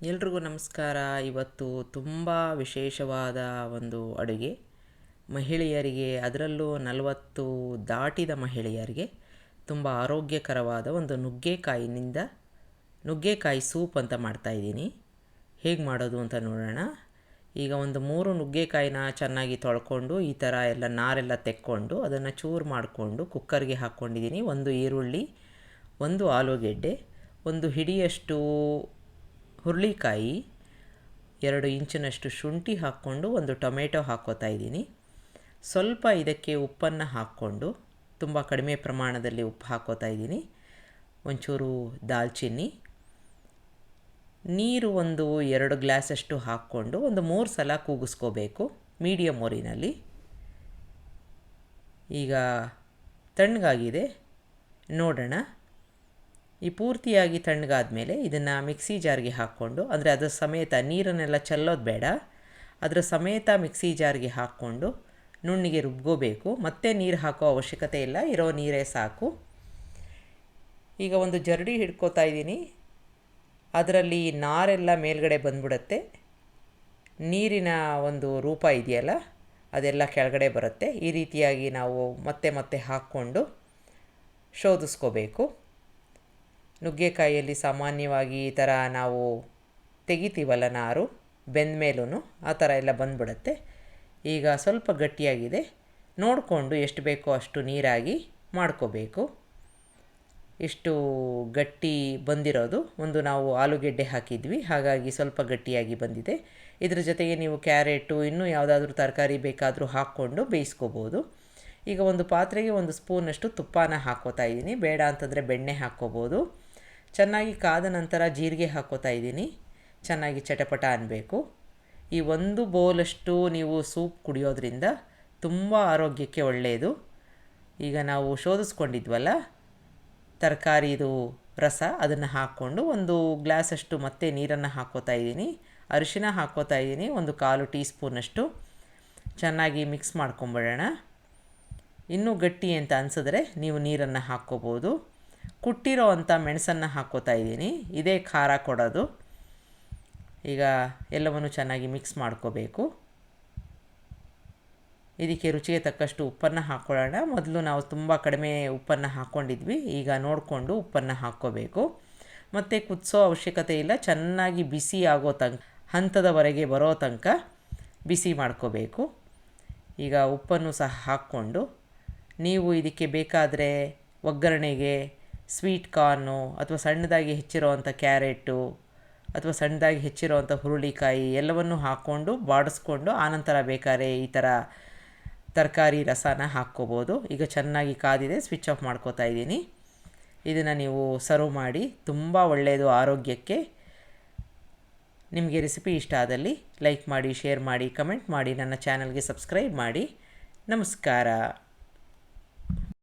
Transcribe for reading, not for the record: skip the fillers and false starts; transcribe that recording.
ಎಲ್ರಿಗೂ ನಮಸ್ಕಾರ. ಇವತ್ತು ತುಂಬ ವಿಶೇಷವಾದ ಒಂದು ಅಡುಗೆ. ಮಹಿಳೆಯರಿಗೆ, ಅದರಲ್ಲೂ 40 ದಾಟಿದ ಮಹಿಳೆಯರಿಗೆ ತುಂಬ ಆರೋಗ್ಯಕರವಾದ ಒಂದು ನುಗ್ಗೆಕಾಯಿ ಸೂಪ್ ಅಂತ ಮಾಡ್ತಾಯಿದ್ದೀನಿ. ಹೇಗೆ ಮಾಡೋದು ಅಂತ ನೋಡೋಣ. ಈಗ ಒಂದು 3 ನುಗ್ಗೆಕಾಯಿನ ಚೆನ್ನಾಗಿ ತೊಳ್ಕೊಂಡು ಈ ಥರ ಎಲ್ಲ ನಾರೆಲ್ಲ ತೆಕ್ಕೊಂಡು ಅದನ್ನು ಚೂರು ಮಾಡಿಕೊಂಡು ಕುಕ್ಕರ್ಗೆ ಹಾಕ್ಕೊಂಡಿದ್ದೀನಿ. 1 ಈರುಳ್ಳಿ, 1 ಆಲೂಗೆಡ್ಡೆ, 1 ಹಿಡಿಯಷ್ಟು ಹುರುಳಿಕಾಯಿ, 2 ಇಂಚಿನಷ್ಟು ಶುಂಠಿ ಹಾಕ್ಕೊಂಡು 1 ಟೊಮೆಟೊ ಹಾಕ್ಕೋತಾ ಇದ್ದೀನಿ. ಸ್ವಲ್ಪ ಇದಕ್ಕೆ ಉಪ್ಪನ್ನು ಹಾಕ್ಕೊಂಡು, ತುಂಬ ಕಡಿಮೆ ಪ್ರಮಾಣದಲ್ಲಿ ಉಪ್ಪು ಹಾಕ್ಕೋತಾ ಇದ್ದೀನಿ. ಒಂಚೂರು ದಾಲ್ಚಿನ್ನಿ, ನೀರು 2 ಗ್ಲಾಸಷ್ಟು ಹಾಕ್ಕೊಂಡು 3 ಸಲ ಕೂಗಿಸ್ಕೋಬೇಕು ಮೀಡಿಯಮ್ ಉರಿನಲ್ಲಿ. ಈಗ ತಣ್ಣಗಾಗಿದೆ, ನೋಡೋಣ. ಈ ಪೂರ್ತಿಯಾಗಿ ತಣ್ಣಗಾದ ಮೇಲೆ ಇದನ್ನು ಮಿಕ್ಸಿ ಜಾರ್ಗೆ ಹಾಕ್ಕೊಂಡು, ಅಂದರೆ ಅದರ ಸಮೇತ ನೀರನ್ನೆಲ್ಲ ಚೆಲ್ಲೋದು ಬೇಡ, ಅದರ ಸಮೇತ ಮಿಕ್ಸಿ ಜಾರ್ಗೆ ಹಾಕ್ಕೊಂಡು ನುಣ್ಣಿಗೆ ರುಬ್ಕೋಬೇಕು. ಮತ್ತೆ ನೀರು ಹಾಕೋ ಅವಶ್ಯಕತೆ ಇಲ್ಲ, ಇರೋ ನೀರೇ ಸಾಕು. ಈಗ ಒಂದು ಜರಡಿ ಹಿಡ್ಕೋತಾ ಇದ್ದೀನಿ. ಅದರಲ್ಲಿ ನಾರೆಲ್ಲ ಮೇಲ್ಗಡೆ ಬಂದ್ಬಿಡುತ್ತೆ. ನೀರಿನ ಒಂದು ರೂಪ ಇದೆಯಲ್ಲ ಅದೆಲ್ಲ ಕೆಳಗಡೆ ಬರುತ್ತೆ. ಈ ರೀತಿಯಾಗಿ ನಾವು ಮತ್ತೆ ಹಾಕ್ಕೊಂಡು ಶೋಧಿಸ್ಕೋಬೇಕು. ನುಗ್ಗೆಕಾಯಿಯಲ್ಲಿ ಸಾಮಾನ್ಯವಾಗಿ ಈ ಥರ ನಾವು ತೆಗಿತೀವಲ್ಲ ನಾರು, ಬೆಂದ ಮೇಲೂ ಆ ಥರ ಎಲ್ಲ ಬಂದ್ಬಿಡುತ್ತೆ. ಈಗ ಸ್ವಲ್ಪ ಗಟ್ಟಿಯಾಗಿದೆ, ನೋಡಿಕೊಂಡು ಎಷ್ಟು ಬೇಕೋ ಅಷ್ಟು ನೀರಾಗಿ ಮಾಡ್ಕೋಬೇಕು. ಇಷ್ಟು ಗಟ್ಟಿ ಬಂದಿರೋದು, ನಾವು ಆಲೂಗೆಡ್ಡೆ ಹಾಕಿದ್ವಿ, ಹಾಗಾಗಿ ಸ್ವಲ್ಪ ಗಟ್ಟಿಯಾಗಿ ಬಂದಿದೆ. ಇದ್ರ ಜೊತೆಗೆ ನೀವು ಕ್ಯಾರೆಟು, ಇನ್ನೂ ಯಾವುದಾದ್ರೂ ತರಕಾರಿ ಬೇಕಾದರೂ ಹಾಕ್ಕೊಂಡು ಬೇಯಿಸ್ಕೋಬೋದು. ಈಗ ಒಂದು ಪಾತ್ರೆಗೆ 1 ಸ್ಪೂನಷ್ಟು ತುಪ್ಪನ ಹಾಕ್ಕೋತಾ ಇದ್ದೀನಿ. ಬೇಡ ಅಂತಂದರೆ ಬೆಣ್ಣೆ ಹಾಕ್ಕೋಬೋದು. ಚೆನ್ನಾಗಿ ಕಾದ ನಂತರ ಜೀರಿಗೆ ಹಾಕ್ಕೋತಾ ಇದ್ದೀನಿ. ಚೆನ್ನಾಗಿ ಚಟಪಟ ಅನ್ನಬೇಕು. ಈ 1 ಬೌಲಷ್ಟು ನೀವು ಸೂಪ್ ಕುಡಿಯೋದ್ರಿಂದ ತುಂಬ ಆರೋಗ್ಯಕ್ಕೆ ಒಳ್ಳೆಯದು. ಈಗ ನಾವು ಶೋಧಿಸ್ಕೊಂಡಿದ್ವಲ್ಲ ತರಕಾರಿದು ರಸ, ಅದನ್ನು ಹಾಕ್ಕೊಂಡು 1 ಗ್ಲಾಸಷ್ಟು ಮತ್ತೆ ನೀರನ್ನು ಹಾಕ್ಕೋತಾ ಇದ್ದೀನಿ. ಅರಿಶಿನ ಹಾಕ್ಕೋತಾ ಇದ್ದೀನಿ, 1/4 ಟೀ ಸ್ಪೂನಷ್ಟು. ಚೆನ್ನಾಗಿ ಮಿಕ್ಸ್ ಮಾಡ್ಕೊಂಬಿಡೋಣ. ಇನ್ನೂ ಗಟ್ಟಿ ಅಂತ ಅನಿಸಿದ್ರೆ ನೀವು ನೀರನ್ನು ಹಾಕ್ಕೋಬೋದು. ಕುಟ್ಟಿರೋ ಅಂಥ ಮೆಣಸನ್ನು ಹಾಕ್ಕೋತಾ ಇದ್ದೀನಿ, ಇದೇ ಖಾರ ಕೊಡೋದು. ಈಗ ಎಲ್ಲವನ್ನು ಚೆನ್ನಾಗಿ ಮಿಕ್ಸ್ ಮಾಡ್ಕೋಬೇಕು. ಇದಕ್ಕೆ ರುಚಿಗೆ ತಕ್ಕಷ್ಟು ಉಪ್ಪನ್ನು ಹಾಕ್ಕೊಳ್ಳೋಣ. ಮೊದಲು ನಾವು ತುಂಬ ಕಡಿಮೆ ಉಪ್ಪನ್ನು ಹಾಕ್ಕೊಂಡಿದ್ವಿ, ಈಗ ನೋಡಿಕೊಂಡು ಉಪ್ಪನ್ನು ಹಾಕ್ಕೋಬೇಕು. ಮತ್ತು ಕುದಿಸೋ ಅವಶ್ಯಕತೆ ಇಲ್ಲ, ಚೆನ್ನಾಗಿ ಬಿಸಿ ಆಗೋ ಹಂತದವರೆಗೆ ಬರೋ ತನಕ ಬಿಸಿ ಮಾಡ್ಕೋಬೇಕು. ಈಗ ಉಪ್ಪನ್ನು ಸಹ ಹಾಕ್ಕೊಂಡು ನೀವು ಇದಕ್ಕೆ ಬೇಕಾದರೆ ಒಗ್ಗರಣೆಗೆ ಸ್ವೀಟ್ ಕಾರ್ನು ಅಥವಾ ಸಣ್ಣದಾಗಿ ಹೆಚ್ಚಿರೋವಂಥ ಕ್ಯಾರೆಟು ಅಥವಾ ಸಣ್ಣದಾಗಿ ಹೆಚ್ಚಿರೋವಂಥ ಹುರುಳಿಕಾಯಿ ಎಲ್ಲವನ್ನೂ ಹಾಕ್ಕೊಂಡು ಬಾಡಿಸ್ಕೊಂಡು ಆನಂತರ ಬೇಕಾದ್ರೆ ಈ ಥರ ತರಕಾರಿ ರಸನ ಹಾಕ್ಕೋಬೋದು. ಈಗ ಚೆನ್ನಾಗಿ ಕಾದಿದೆ, ಸ್ವಿಚ್ ಆಫ್ ಮಾಡ್ಕೋತಾ ಇದ್ದೀನಿ. ಇದನ್ನು ನೀವು ಸರ್ವ್ ಮಾಡಿ, ತುಂಬ ಒಳ್ಳೆಯದು ಆರೋಗ್ಯಕ್ಕೆ. ನಿಮಗೆ ರೆಸಿಪಿ ಇಷ್ಟ ಆದಲ್ಲಿ ಲೈಕ್ ಮಾಡಿ, ಶೇರ್ ಮಾಡಿ, ಕಮೆಂಟ್ ಮಾಡಿ, ನನ್ನ ಚಾನಲ್ಗೆ ಸಬ್ಸ್ಕ್ರೈಬ್ ಮಾಡಿ. ನಮಸ್ಕಾರ.